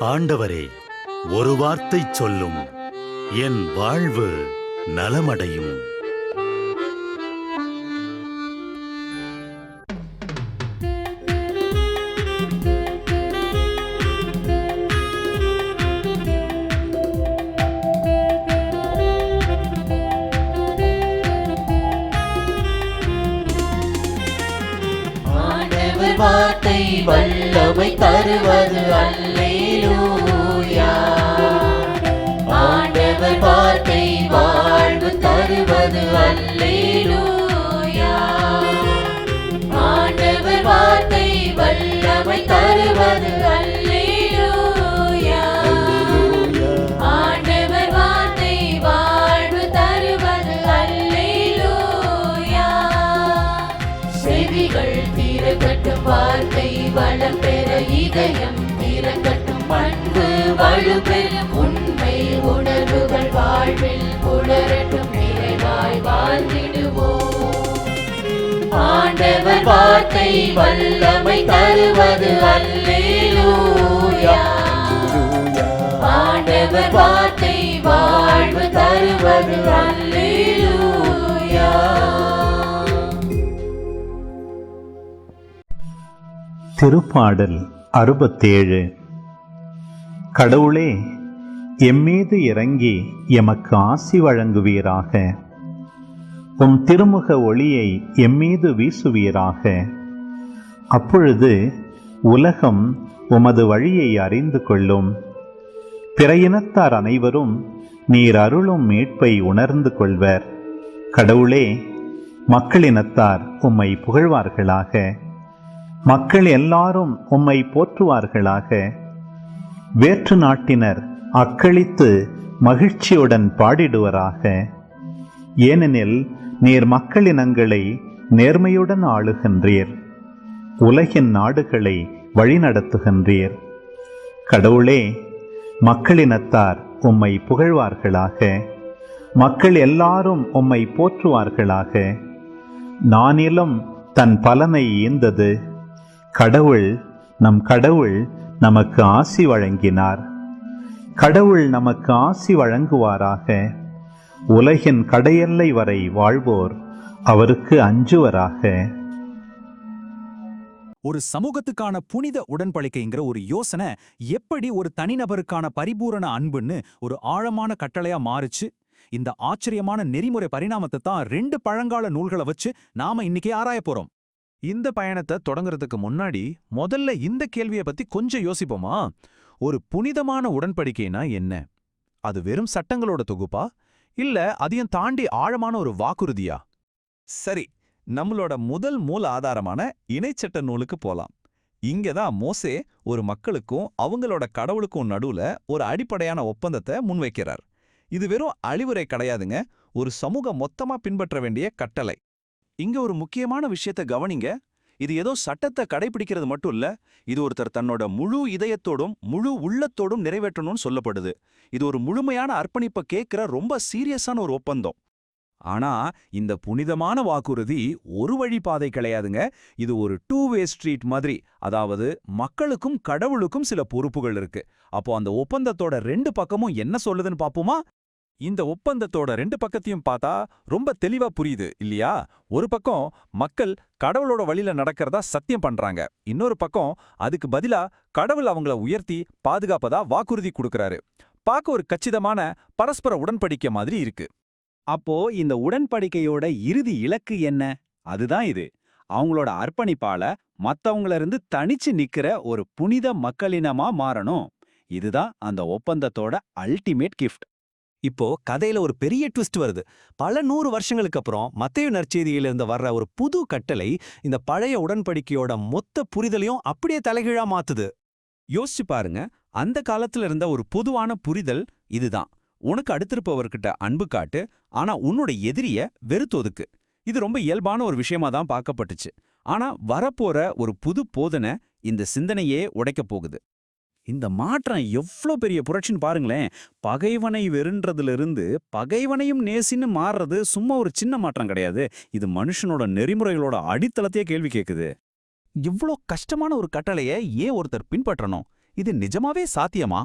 ஆண்டவரே, ஒரு வார்த்தை சொல்லும், என் வாழ்வு நலமடையும். வார்த்தை வல்லமை தருவது அல்லேலூயா. ஆண்டவர் வார்த்தை வாழ்வு தருவது அல்லேலூயா. ஆண்டவர் வார்த்தை வல்லமை தருவது அல்லேலூயா. ஆண்டவர் வார்த்தை வாழ்வு தருவது அல்லேலூயா. செவிகள் திறக்கட்டும், வார்த்தை வளம் பெற இதயம் திறக்கட்டும், பண்பு வலுப்பெறும், உண்மை உணர்வுகள் வாழ்வில் புலரட்டும், நிறைவாய் வாழ்ந்திடுவோம். ஆண்டவர் வார்த்தை வல்லமை தருவது அல்லேலூயா. ஆண்டவர் வார்த்தை வாழ்வு தருவது அல்லேலூயா. திருப்பாடல் 67. கடவுளே, எம்மீது இறங்கி எமக்கு ஆசி வழங்குவீராக. உம் திருமுக ஒளியை எம்மீது வீசுவீராக. அப்பொழுது உலகம் உமது வழியை அறிந்து கொள்ளும். பிற இனத்தார் அனைவரும் நீர் அருளும் மீட்பை உணர்ந்து கொள்வர். கடவுளே, மக்களினத்தார் உம்மை புகழ்வார்களாக. மக்கள் எல்லாரும் உம்மை போற்றுவார்களாக. வேற்று நாட்டினர் அக்களித்து மகிழ்ச்சியுடன் பாடிடுவராக. ஏனெனில் நீர் மக்களினங்களை நேர்மையுடன் ஆளுகின்றீர், உலகின் நாடுகளை வழிநடத்துகின்றீர். கடவுளே, மக்களினத்தார் உம்மை புகழ்வார்களாக. மக்கள் எல்லாரும் உம்மை போற்றுவார்களாக. நானிலம் தன் பலனை ஈந்தது. நம் கடவுள் நமக்கு ஆசி வழங்கினார். கடவுள் நமக்கு ஆசி வழங்குவாராக. உலகின் கடையெல்லை வரை வாழ்வோர் அவருக்கு அஞ்சுவராக. ஒரு சமூகத்துக்கான புனித உடன்படிக்கைங்கிற ஒரு யோசனை எப்படி ஒரு தனிநபருக்கான பரிபூரண அன்புன்னு ஒரு ஆழமான கட்டளையா மாறுச்சு? இந்த ஆச்சரியமான நெறிமுறை பரிணாமத்தை தான் 2 பழங்கால நூல்களை வச்சு நாம இன்னைக்கு ஆராய போறோம். இந்த பயணத்தை தொடங்குறதுக்கு முன்னாடி முதல்ல இந்த கேள்வியை பத்தி கொஞ்சம் யோசிப்போமா? ஒரு புனிதமான உடன்படிக்கைனா என்ன? அது வெறும் சட்டங்களோட தொகுப்பா, இல்ல அதையும் தாண்டி ஆழமான ஒரு வாக்குறுதியா? சரி, நம்மளோட முதல் மூல ஆதாரமான இணைச்சட்ட நூலுக்கு போலாம். இங்கதான் மோசே ஒரு மக்களுக்கும் அவங்களோட கடவுளுக்கும் நடுவுல ஒரு அடிப்படையான ஒப்பந்தத்தை முன்வைக்கிறார். இது வெறும் அழிவுரை கிடையாதுங்க, ஒரு சமூகம் மொத்தமா பின்பற்ற வேண்டிய கட்டளை. இங்க ஒரு முக்கியமான விஷயத்த கவனிங்க. இது ஏதோ சட்டத்தை கடைபிடிக்கிறது மட்டும் இல்ல, இது ஒருத்தர் தன்னோட முழு இதயத்தோடும் முழு உள்ளத்தோடும் நிறைவேற்றணும்னு சொல்லப்படுது. இது ஒரு முழுமையான அர்ப்பணிப்பை கேட்கிற ரொம்ப சீரியஸான ஒரு ஒப்பந்தம். ஆனா இந்த புனிதமான வாக்குறுதி ஒரு வழி பாதை கிடையாதுங்க. இது ஒரு 2-வே ஸ்ட்ரீட் மாதிரி. அதாவது மக்களுக்கும் கடவுளுக்கும் சில பொறுப்புகள் இருக்கு. அப்போ அந்த ஒப்பந்தத்தோட 2 பக்கமும் என்ன சொல்லுதுன்னு பாப்போமா? இந்த ஒப்பந்தத்தோட 2 பக்கத்தையும் பார்த்தா ரொம்ப தெளிவா புரியுது இல்லையா? ஒரு பக்கம் மக்கள் கடவுளோட வழியில நடக்கிறதா சத்தியம் பண்றாங்க. இன்னொரு பக்கம் அதுக்கு பதிலா கடவுள் அவங்கள உயர்த்தி பாதுகாப்பதா வாக்குறுதி கொடுக்கறாரு. பார்க்க ஒரு கச்சிதமான பரஸ்பர உடன்படிக்கை மாதிரி இருக்கு. அப்போ இந்த உடன்படிக்கையோட இறுதி இலக்கு என்ன? அதுதான் இது. அவங்களோட அர்ப்பணிப்பால மத்தவங்கள இருந்து தனிச்சு நிக்கிற ஒரு புனித மக்களினமா மாறணும். இதுதான் அந்த ஒப்பந்தத்தோட அல்டிமேட் கிஃப்ட். இப்போ கதையில ஒரு பெரிய ட்விஸ்ட் வருது. பல 100 வருஷங்களுக்கு அப்புறம் மத்தேயு நற்செய்தியிலிருந்து வர்ற ஒரு புது கட்டளை இந்த பழைய உடன்படிக்கையோட மொத்த புரிதலையும் அப்படியே தலைகீழா மாத்துது. யோசிச்சு பாருங்க, அந்த காலத்துல இருந்த ஒரு பொதுவான புரிதல் இதுதான்: உனக்கு அடுத்திருப்பவர்கிட்ட அன்பு காட்டு, ஆனா உன்னோட எதிரிய வெறுத்தொதுக்கு. இது ரொம்ப இயல்பான ஒரு விஷயமா தான் பார்க்கப்பட்டுச்சு. ஆனா வரப்போற ஒரு புது போதனை இந்த சிந்தனையே உடைக்கப் போகுது. இந்த மாற்றம் எவ்வளோ பெரிய புரட்சின்னு பாருங்களேன். பகைவனை வெறுன்றதிலிருந்து பகைவனையும் நேசின்னு மாறுறது சும்மா ஒரு சின்ன மாற்றம் கிடையாது. இது மனுஷனோட நெறிமுறைகளோட அடித்தளத்தையே கேள்வி கேட்குது. இவ்வளோ கஷ்டமான ஒரு கட்டளையை ஏன் ஒருத்தர் பின்பற்றணும்? இது நிஜமாவே சாத்தியமா?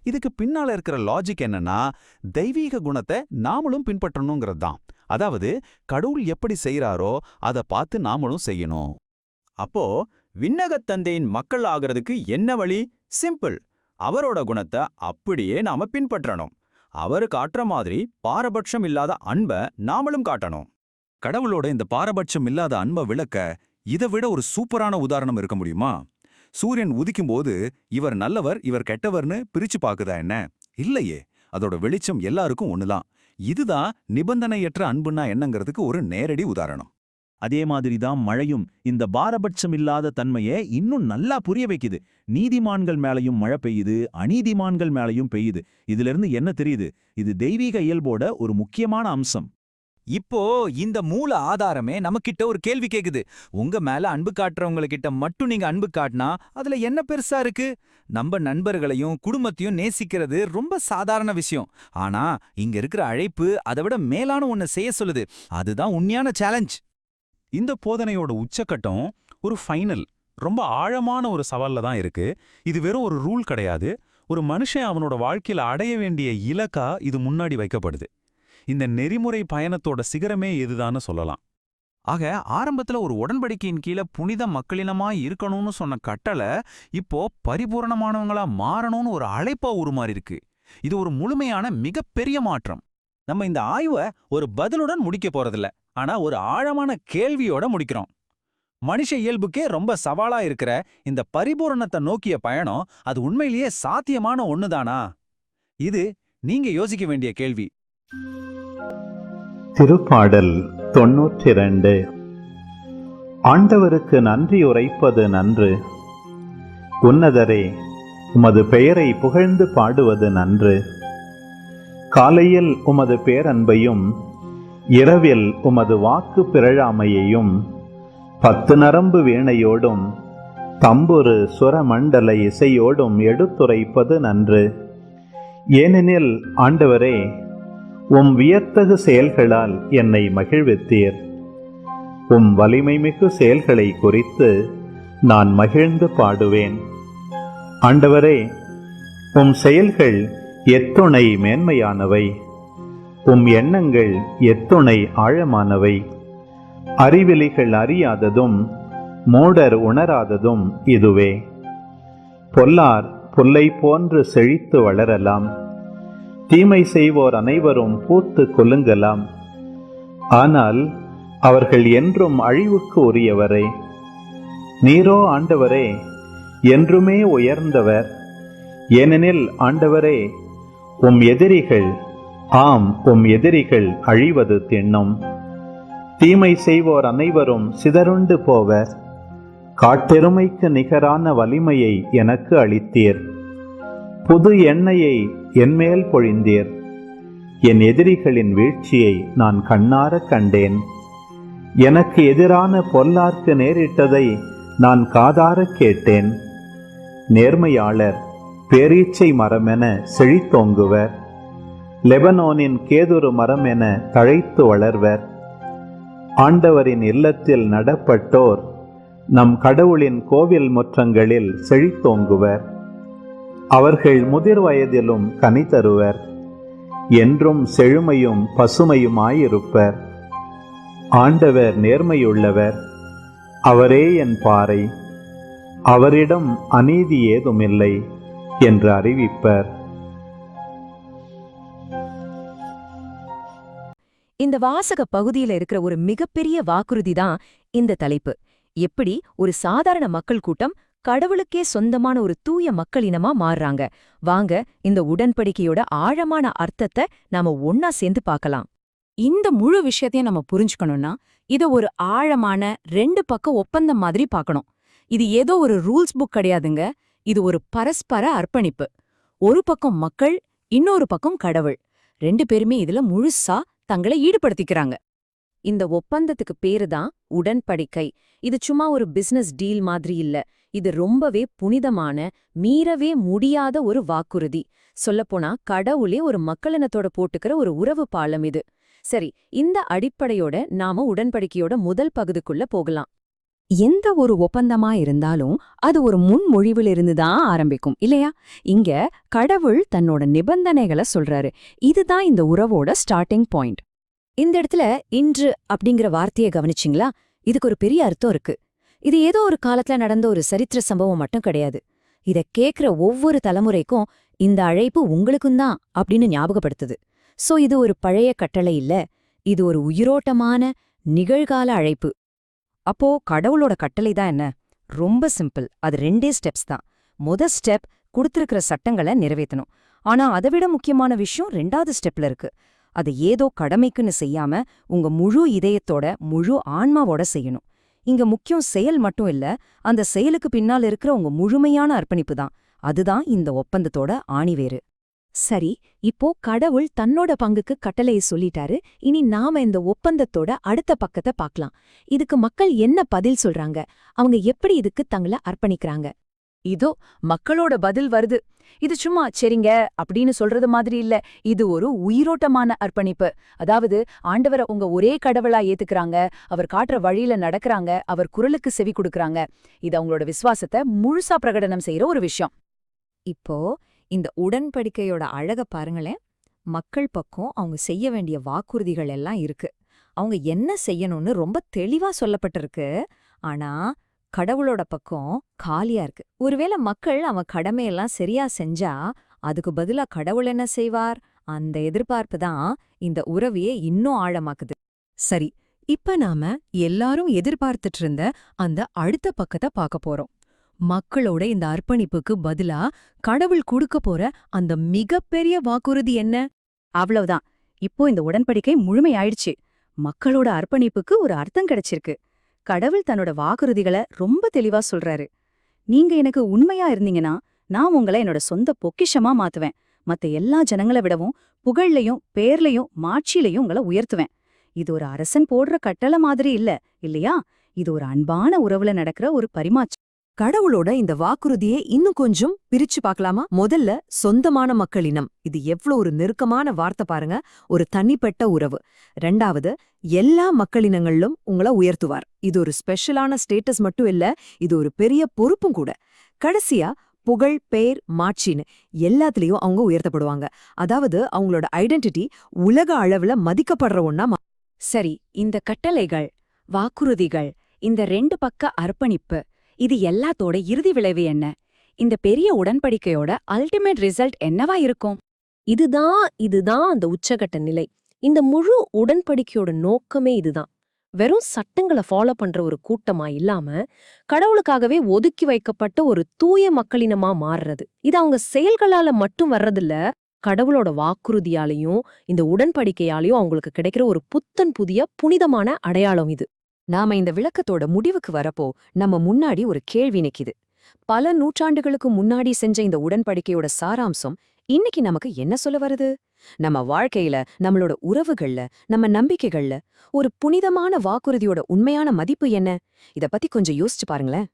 இதுக்கு பின்னால இருக்கிற லாஜிக் என்னன்னா, தெய்வீக குணத்தை நாமளும் பின்பற்றணுங்கிறது தான். அதாவது கடவுள் எப்படி செய்யறாரோ அதை பார்த்து நாமளும் செய்யணும். அப்போ விண்ணகத் தந்தையின் மக்கள் ஆகிறதுக்கு என்ன வழி? சிம்பிள். அவரோட குணத்தை அப்படியே நாம பின்பற்றணும். அவரு காட்டுற மாதிரி பாரபட்சம் இல்லாத அன்பை நாமளும் காட்டணும். கடவுளோட இந்த பாரபட்சம் இல்லாத அன்பை விளக்க இதை விட ஒரு சூப்பரான உதாரணம் இருக்க முடியுமா? சூரியன் உதிக்கும் போது இவர் நல்லவர் இவர் கெட்டவர்னு பிரிச்சு பாக்குதா என்ன? இல்லையே. அதோட வெளிச்சம் எல்லாருக்கும் ஒண்ணுதான். இதுதான் நிபந்தனையற்ற அன்புன்னா என்னங்கிறதுக்கு ஒரு நேரடி உதாரணம். அதே மாதிரி தான் மழையும் இந்த பாரபட்சம் இல்லாத தன்மையை இன்னும் நல்லா புரிய வைக்குது. நீதிமான்கள் மேலையும் மழை பெய்யுது, அநீதிமான்கள் மேலையும் பெய்யுது. இதுல இருந்து என்ன தெரியுது? இது தெய்வீக இயல்போட ஒரு முக்கியமான அம்சம். இப்போ இந்த மூல ஆதாரமே நமக்கிட்ட ஒரு கேள்வி கேக்குது. உங்க மேல அன்பு காட்டுறவங்க கிட்ட மட்டும் நீங்க அன்பு காட்டினா அதுல என்ன பெருசா இருக்கு? நம்ம நண்பர்களையும் குடும்பத்தையும் நேசிக்கிறது ரொம்ப சாதாரண விஷயம். ஆனா இங்க இருக்கிற அழைப்பு அதை விட மேலான ஒண்ணு செய்ய சொல்லுது. அதுதான் உண்மையான சேலஞ்ச். இந்த போதனையோட உச்சக்கட்டம் ஒரு ஃபைனல், ரொம்ப ஆழமான ஒரு சவால்ல தான் இருக்கு. இது வெறும் ஒரு ரூல் கிடையாது. ஒரு மனுஷன் அவனோட வாழ்க்கையில அடைய வேண்டிய இலக்கா இது முன்னாடி வைக்கப்படுது. இந்த நெறிமுறை பயணத்தோட சிகரமே இதுதான்னு சொல்லலாம். ஆக ஆரம்பத்துல ஒரு உடன்படிக்கையின் கீழே புனித மக்களினமா இருக்கணும்னு சொன்ன கட்டளை இப்போ பரிபூரணமானவங்களா மாறணும்னு ஒரு அழைப்பா உருமாறி இருக்கு. இது ஒரு முழுமையான மிகப்பெரிய மாற்றம். நம்ம இந்த ஆய்வை ஒரு பதிலுடன் முடிக்க போறதில்ல, ஆனா ஒரு ஆழமான கேள்வியோட முடிக்கிறோம். மனுஷ இயல்புக்கே ரொம்ப சவாலா இருக்கிற இந்த பரிபூரணத்தை நோக்கிய பயணம் அது உண்மையிலேயே சாத்தியமான ஒண்ணுதானா? இது நீங்க யோசிக்க வேண்டிய கேள்வி. திருப்பாடல் 92. ஆண்டவருக்கு நன்றி உரைப்பது நன்று. உன்னதரே, உமது பெயரை புகழ்ந்து பாடுவது நன்று. காலையில் உமது பேரன்பையும் இரவில் உமது வாக்கு பிறழாமையையும் 10 நரம்பு வீணையோடும் தம்புரு சுரமண்டல இசையோடும் எடுத்துரைப்பது நன்று. ஏனெனில் ஆண்டவரே, உம் வியத்தகு செயல்களால் என்னை மகிழ்வித்தீர். உம் வலிமைமிகு செயல்களை குறித்து நான் மகிழ்ந்து பாடுவேன். ஆண்டவரே, உம் செயல்கள் எத்துணை மேன்மையானவை, உம் எண்ணங்கள் எத்துணை ஆழமானவை. அறிவிலிகள் அறியாததும் மூடர் உணராததும் இதுவே. பொல்லார் புல்லை போன்று செழித்து வளரலாம், தீமை செய்வோர் அனைவரும் பூத்து குலுங்கலாம். ஆனால் அவர்கள் என்றும் அழிவுக்கு உரியவரே. நீரோ ஆண்டவரே என்றுமே உயர்ந்தவர். ஏனெனில் ஆண்டவரே, உம் எதிரிகள், ஆம் உம் எதிரிகள் அழிவது திண்ணம். தீமை செய்வோர் அனைவரும் சிதறுண்டு போவர். காட்டெருமைக்கு நிகரான வலிமையை எனக்கு அளித்தீர். புது எண்ணெயை என்மேல் பொழிந்தீர். என் எதிரிகளின் வீழ்ச்சியை நான் கண்ணார கண்டேன். எனக்கு எதிரான பொல்லார்க்கு நேரிட்டதை நான் காதார கேட்டேன். நேர்மையாளர் பேரீச்சை மரமென செழித்தோங்குவர். லெபனோனின் கேதுரு மரமென தழைத்து வளர்வர். ஆண்டவரின் இல்லத்தில் நடப்பட்டோர் நம் கடவுளின் கோவில் முற்றங்களில் செழித்தோங்குவர். அவர்கள் முதிர் வயதிலும் கனி தருவர். என்றும் செழுமையும் பசுமையுமாயிருப்பர். ஆண்டவர் நேர்மையுள்ளவர், அவரே என் பாறை, அவரிடம் அநீதி ஏதுமில்லை என்று அறிவிப்பர். இந்த வாசக பகுதியில இருக்கிற ஒரு மிகப்பெரிய வாக்குறுதி தான் இந்த தலைப்பு. எப்படி ஒரு சாதாரண மக்கள் கூட்டம் கடவுளுக்கே சொந்தமான ஒரு தூய மக்களினமா மாறுறாங்க. வாங்க இந்த உடன்படிக்கையோட ஆழமான அர்த்தத்தை நாம ஒன்னா சேர்ந்து பார்க்கலாம். இந்த முழு விஷயத்தையும் நம்ம புரிஞ்சுக்கணும்னா இத ஒரு ஆழமான 2 பக்க ஒப்பந்தம் மாதிரி பார்க்கணும். இது ஏதோ ஒரு ரூல்ஸ் புக் கிடையாதுங்க. இது ஒரு பரஸ்பர அர்ப்பணிப்பு. ஒரு பக்கம் மக்கள், இன்னொரு பக்கம் கடவுள். 2 பேருமே இதுல முழுசா தங்களை ஈடுபடுத்திக்கிறாங்க. இந்த ஒப்பந்தத்துக்கு பேரு தான் உடன்படிக்கை. இது சும்மா ஒரு பிசினஸ் டீல் மாதிரி இல்ல. இது ரொம்பவே புனிதமான, மீறவே முடியாத ஒரு வாக்குறுதி. சொல்லப்போனா கடவுளே ஒரு மக்களினத்தோட போட்டுக்கிற ஒரு உறவு பாலம் இது. சரி, இந்த அடிப்படையோட நாம உடன்படிக்கையோட முதல் பகுதிக்குள்ள போகலாம். எந்த ஒரு ஒப்பந்தமா இருந்தாலும் அது ஒரு முன்மொழிவிலிருந்து தான் ஆரம்பிக்கும் இல்லையா? இங்க கடவுள் தன்னோட நிபந்தனைகளை சொல்றாரு. இதுதான் இந்த உறவோட ஸ்டார்டிங் பாயிண்ட். இந்த இடத்துல இன்று அப்படிங்கிற வார்த்தையை கவனிச்சிங்களா? இதுக்கு ஒரு பெரிய அர்த்தம் இருக்கு. இது ஏதோ ஒரு காலத்துல நடந்த ஒரு சரித்திர சம்பவம் மட்டும் கிடையாது. இத கேக்குற ஒவ்வொரு தலைமுறைக்கும் இந்த அழைப்பு உங்களுக்கும் தான் அப்படின்னு ஞாபகப்படுத்துது. சோ இது ஒரு பழைய கட்டளை இல்ல, இது ஒரு உயிரோட்டமான நிகழ்கால அழைப்பு. அப்போ கடவுளோட கட்டளை தான் என்ன? ரொம்ப சிம்பிள். அது 2 ஸ்டெப்ஸ் தான். ஸ்டெப் கொடுத்திருக்கிற சட்டங்களை நிறைவேற்றணும். ஆனா அதை விட முக்கியமான விஷயம் 2வது ஸ்டெப்ல இருக்கு. அது ஏதோ கடமைக்குன்னு செய்யாம உங்க முழு இதயத்தோட முழு ஆன்மாவோட செய்யணும். இங்க முக்கியம் செயல் மட்டும் இல்ல, அந்த செயலுக்கு பின்னால் இருக்கிற உங்க முழுமையான அர்ப்பணிப்பு தான். அதுதான் இந்த ஒப்பந்தத்தோட ஆணிவேறு. சரி, இப்போ கடவுள் தன்னோட பங்குக்கு கட்டளையை சொல்லிட்டாரு. இனி நாம இந்த ஒப்பந்தத்தோட அடுத்த பக்கத்தை பார்க்கலாம். இதுக்கு மக்கள் என்ன பதில் சொல்றாங்க? அவங்க எப்படி இதுக்கு தங்களை அர்ப்பணிக்கிறாங்க? இதோ மக்களோட பதில் வருது. இது சும்மா சரிங்க அப்படின்னு சொல்றது மாதிரி இல்ல. இது ஒரு உயிரோட்டமான அர்ப்பணிப்பு. அதாவது ஆண்டவரை உங்க ஒரே கடவுளா ஏத்துக்கறாங்க, அவர் காட்டுற வழியில நடக்கறாங்க, அவர் குரலுக்கு செவி கொடுக்கறாங்க. இது அவங்களோட விசுவாசத்தை முழுசா பிரகடனம் செய்யற ஒரு விஷயம். இப்போ இந்த உடன்படிக்கையோட அழக பாருங்களேன். மக்கள் பக்கம் அவங்க செய்ய வேண்டிய வாக்குறுதிகள் எல்லாம் இருக்கு. அவங்க என்ன செய்யணும்னு ரொம்ப தெளிவா சொல்லப்பட்டிருக்கு. ஆனா கடவுளோட பக்கம் காலியா இருக்கு. ஒருவேளை மக்கள் அவன் கடமையெல்லாம் சரியா செஞ்சா அதுக்கு பதிலா கடவுள் என்ன செய்வார்? அந்த எதிர்பார்ப்பு தான் இந்த உறவையே இன்னும் ஆழமாக்குது. சரி, இப்ப நாம எல்லாரும் எதிர்பார்த்துட்டு இருந்த அந்த அடுத்த பக்கத்தை பார்க்க போறோம். மக்களோட இந்த அர்ப்பணிப்புக்கு பதிலா கடவுள் கொடுக்க போற அந்த மிகப்பெரிய வாக்குறுதி என்ன? அவ்வளவுதான். இப்போ இந்த உடன்படிக்கை முழுமையாயிடுச்சு. மக்களோட அர்ப்பணிப்புக்கு ஒரு அர்த்தம் கிடைச்சிருக்கு. கடவுள் தன்னோட வாக்குறுதிகளை ரொம்ப தெளிவா சொல்றாரு. நீங்க எனக்கு உண்மையா இருந்தீங்கன்னா நான் உங்களை என்னோட சொந்த பொக்கிஷமா மாத்துவேன். மத்த எல்லா ஜனங்களை விடவும் புகழ்லையும் பேர்லையும் மாட்சியிலையும் உங்களை உயர்த்துவேன். இது ஒரு அரசன் போடுற கட்டளை மாதிரி இல்ல, இல்லையா? இது ஒரு அன்பான உறவுல நடக்கிற ஒரு பரிமாற்றம். கடவுளோட இந்த வாக்குறுதியை இன்னும் கொஞ்சம் பிரிச்சு பார்க்கலாமா? முதல்ல சொந்தமான மக்களினம். இது எவ்வளவு ஒரு நெருக்கமான வார்த்தை பாருங்க. ஒரு தனிப்பட்ட உறவு. 2வது, எல்லா மக்களினங்களிலும் உங்களை உயர்த்துவார். இது ஒரு ஸ்பெஷலான ஸ்டேட்டஸ் மட்டும் இல்ல, இது ஒரு பெரிய பொறுப்பும் கூட. கடைசியா புகழ், பேர், மாட்சின்னு எல்லாத்துலயும் அவங்க உயர்த்தப்படுவாங்க. அதாவது அவங்களோட ஐடென்டிட்டி உலக அளவுல மதிக்கப்படுற ஒண்ணா. சரி, இந்த கட்டளைகள், வாக்குறுதிகள், இந்த 2 பக்க அர்ப்பணிப்பு, இது எல்லாத்தோட இறுதி விளைவு என்ன? இந்த பெரிய உடன்படிக்கையோட அல்டிமேட் ரிசல்ட் என்னவா இருக்கும்? இதுதான் அந்த உச்சகட்ட நிலை. இந்த முழு உடன்படிக்கையோட நோக்கமே இதுதான். வெறும் சட்டங்களை ஃபாலோ பண்ற ஒரு கூட்டமா இல்லாம கடவுளுக்காகவே ஒதுக்கி வைக்கப்பட்ட ஒரு தூய மக்களினமா மாறுறது. இது அவங்க செயல்களால மட்டும் வர்றதில்ல, கடவுளோட வாக்குறுதியாலையும் இந்த உடன்படிக்கையாலையும் அவங்களுக்கு கிடைக்கிற ஒரு புத்தன் புதிய புனிதமான அடையாளம் இது. நாம இந்த விளக்கத்தோட முடிவுக்கு வரப்போ நம்ம முன்னாடி ஒரு கேள்வி நிக்குது. பல நூற்றாண்டுகளுக்கு முன்னாடி செஞ்ச இந்த உடன்படிக்கையோட சாராம்சம் இன்னைக்கு நமக்கு என்ன சொல்ல வருது? நம்ம வாழ்க்கையில, நம்மளோட உறவுகள்ல, நம்ம நம்பிக்கைகள்ல ஒரு புனிதமான வாக்குறுதியோட உண்மையான மதிப்பு என்ன? இத பத்தி கொஞ்சம் யோசிச்சு பாருங்களேன்.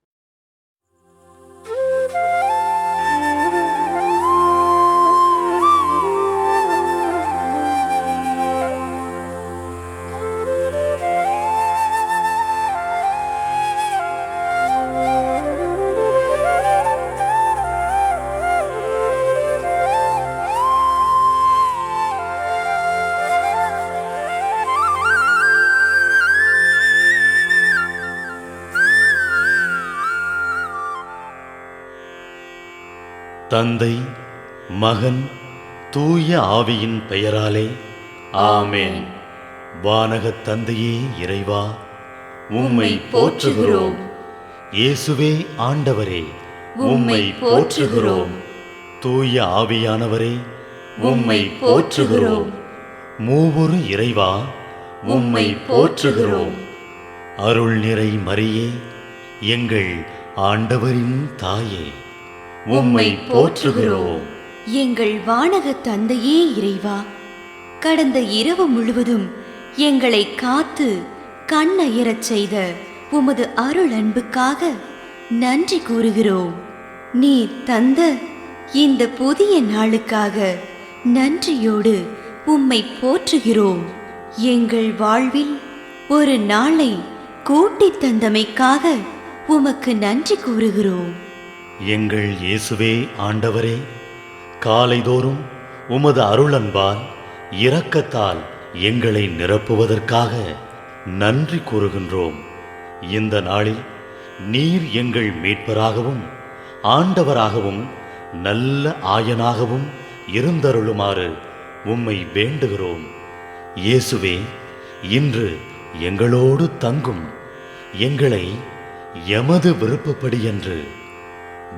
தந்தை, மகன், தூய ஆவியின் பெயராலே ஆமென். வானகத் தந்தையே இறைவா, உம்மை போற்றுகிறோம். இயேசுவே ஆண்டவரே, உம்மை போற்றுகிறோம். தூய ஆவியானவரே, உம்மை போற்றுகிறோம். மூவொரு இறைவா, உம்மை போற்றுகிறோம். அருள் நிறை மரியே, எங்கள் ஆண்டவரின் தாயே, உம்மை போற்றுகிறோம். எங்கள் வானக தந்தையே இறைவா, கடந்த இரவு முழுவதும் எங்களை காத்து கண்ணயரச் செய்த உமது அருள் அன்புக்காக நன்றி கூறுகிறோம். நீர் தந்த இந்த புதிய நாளுக்காக நன்றியோடு உம்மை போற்றுகிறோம். எங்கள் வாழ்வில் ஒரு நாளை கூட்டித் தந்தமைக்காக உமக்கு நன்றி கூறுகிறோம். எங்கள் இயேசுவே ஆண்டவரே, காலைதோறும் உமது அருளன்பால் இரக்கத்தால் எங்களை நிரப்புவதற்காக நன்றி கூறுகின்றோம். இந்த நாளில் நீர் எங்கள் மீட்பராகவும் ஆண்டவராகவும் நல்ல ஆயனாகவும் இருந்தருளுமாறு உம்மை வேண்டுகிறோம். இயேசுவே, இன்று எங்களோடு தங்கும். எங்களை எமது விருப்பப்படியன்று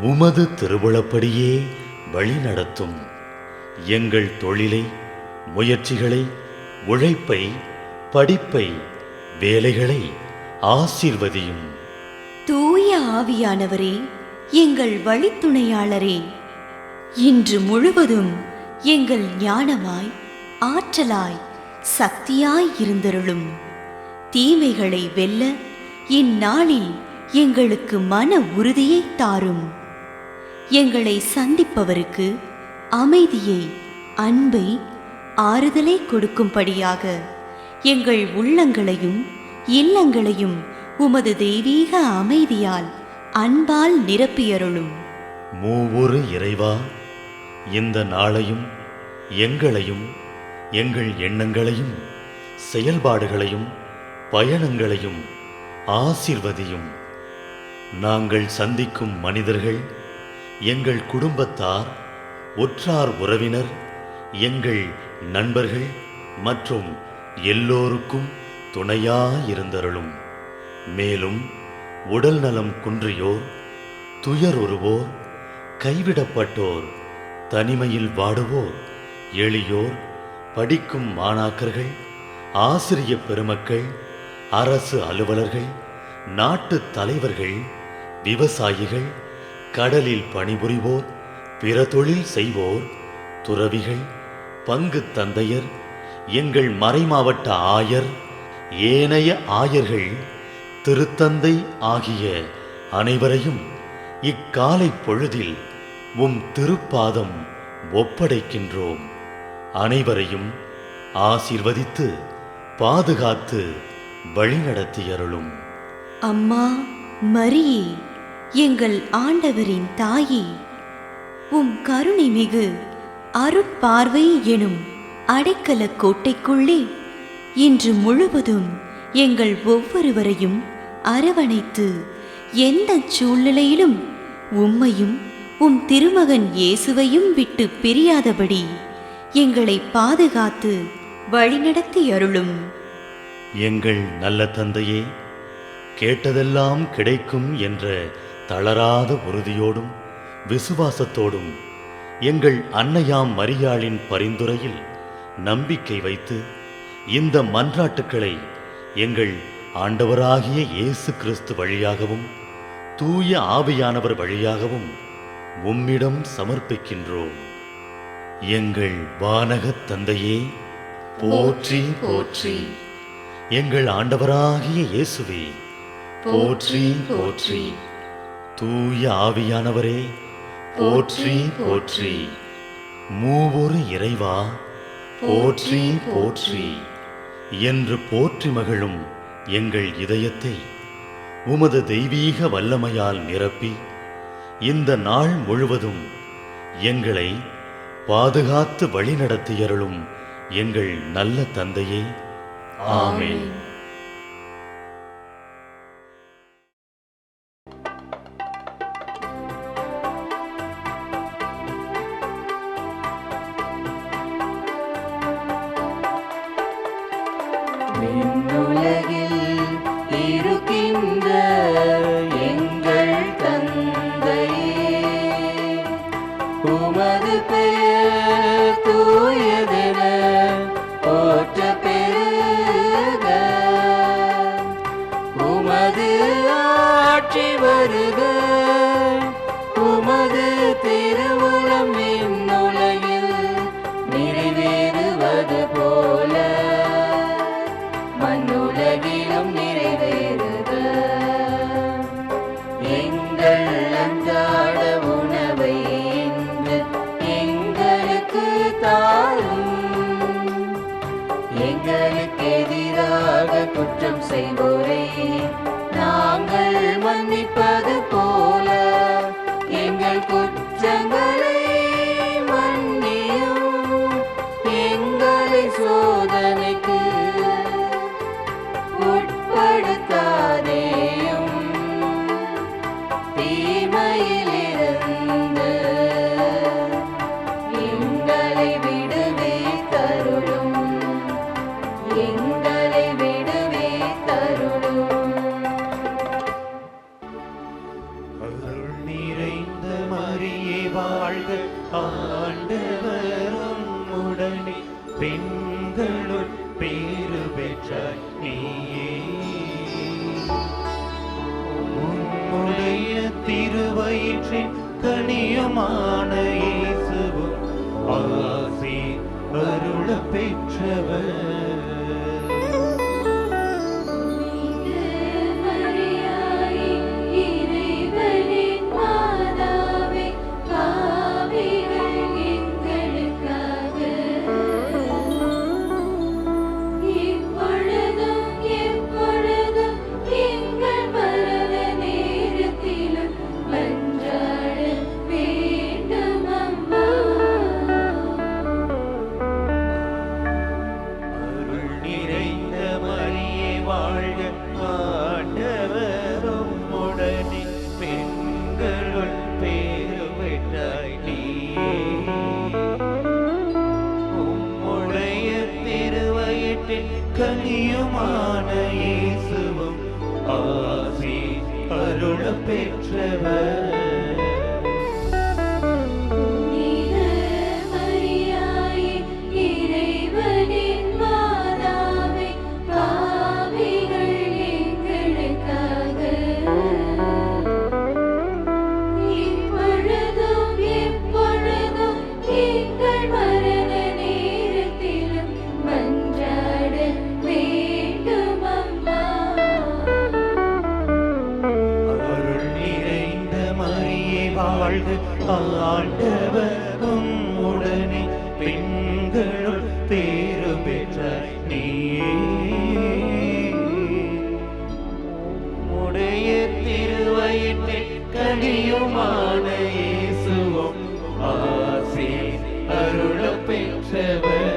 உமது திருவுளப்படியே வழிநடத்தும். எங்கள் தொழிலை, முயற்சிகளை, உழைப்பை, படிப்பை, வேலைகளை ஆசீர்வதியும். தூய ஆவியானவரே, எங்கள் வழித்துணையாளரே, இன்று முழுவதும் எங்கள் ஞானமாய், ஆற்றலாய், சக்தியாய் இருந்தருளும். தீமைகளை வெல்ல இந்நாளில் எங்களுக்கு மன உறுதியை தாரும். எங்களை சந்திப்பவருக்கு அமைதியை, அன்பை, ஆறுதலை கொடுக்கும்படியாக எங்கள் உள்ளங்களையும் இல்லங்களையும் உமது தெய்வீக அமைதியால், அன்பால் நிரப்பியருளும். மூவொரு இறைவா, இந்த நாளையும் எங்களையும் எங்கள் எண்ணங்களையும் செயல்பாடுகளையும் பயணங்களையும் ஆசீர்வதியும். நாங்கள் சந்திக்கும் மனிதர்கள், எங்கள் குடும்பத்தார், உற்றார் உறவினர், எங்கள் நண்பர்கள் மற்றும் எல்லோருக்கும் துணையாயிருந்தருளும். மேலும் உடல் நலம் குன்றியோர், துயருறுவோர், கைவிடப்பட்டோர், தனிமையில் வாடுவோர், எளியோர், படிக்கும் மாணாக்கர்கள், ஆசிரிய பெருமக்கள், அரசு அலுவலர்கள், நாட்டு தலைவர்கள், விவசாயிகள், கடலில் பணிபுரிவோர், பிற தொழில் செய்வோர், துறவிகள், பங்கு தந்தையர், எங்கள் மறைமாவட்ட ஆயர், ஏனைய ஆயர்கள், திருத்தந்தை ஆகிய அனைவரையும் இக்காலை பொழுதில் உம் திருப்பாதம் ஒப்படைக்கின்றோம். அனைவரையும் ஆசீர்வதித்து பாதுகாத்து வழிநடத்தியருளும். அம்மா மரியே, எங்கள் ஆண்டவரின் தாயே, உம் கருணை மிகு அருட்பார்வை எனும் அடைக்கல கோட்டைக்குள்ளே இன்று முழுவதும் எங்கள் ஒவ்வொருவரையும் அரவணைத்து எந்த சூழ்நிலையிலும் உம்மையும் உம் திருமகன் இயேசுவையும் விட்டு பிரியாதபடி எங்களை பாதுகாத்து வழிநடத்தி அருளும். எங்கள் நல்ல தந்தையே, கேட்டதெல்லாம் கிடைக்கும் என்ற தளராத உறுதியோடும் விசுவாசத்தோடும் எங்கள் அன்னையாம் மரியாளின் பரிந்துரையில் நம்பிக்கை வைத்து இந்த மன்றாட்டுக்களை எங்கள் ஆண்டவராகிய இயேசு கிறிஸ்து வழியாகவும் தூய ஆவியானவர் வழியாகவும் உம்மிடம் சமர்ப்பிக்கின்றோம். எங்கள் வானகத் தந்தையே, போற்றி போற்றி. எங்கள் ஆண்டவராகிய இயேசுவே, போற்றி போற்றி. தூய ஆவியானவரே, போற்றி போற்றி. மூவொரு இறைவா, போற்றி போற்றி என்று போற்றி மகிழும் எங்கள் இதயத்தை உமது தெய்வீக வல்லமையால் நிரப்பி இந்த நாள் முழுவதும் எங்களை பாதுகாத்து வழிநடத்தியருளும் எங்கள் நல்ல தந்தையே, ஆமென். விண்ணுலகில் இருக்கின்ற எங்கள் தந்தையே, உமது பெயர் தூயதென போற்றப் பெறுக. உமது ஆட்சி வருக. உமது திருவுளம் விண்ணுலகில் நிறைவேறுவது போல மண்ணுலகிலும் நிறைவேறுக. எங்கள் அன்றாட உணவை இன்று எங்களுக்கு தாரும். குற்றம் செய்வோரை நாங்கள் மன்னிப்பது போல எங்கள் குற்றங்களை மன்னியும், எங்களை சோதனைக்கு உட்படுத்தாதேயும், தீமையிலிருந்து எங்களை விடுவித்தருளும், எங்களை விடுவித்தருளும். அருள் நிறைந்த மரியே வாழ்க, ஆண்டவரும் உடனே பெண்களுள் பேறு பெற்றாய் நீயே. உன்னுடைய திருவயிற்றின் கனியுமான இயேசுவும் ஆசி அருள பெற்றவர். கனியுமான இயேசுவும் ஆசி அருள பெற்றவர். வாழ்க, ஆண்டவரும் உடனே பெண்களுள் பேறு பெற்றாய் நீயே. உடைய திருவயிற்றில் கனியுமான இயேசுவும் ஆசி அருள பெற்றவர்.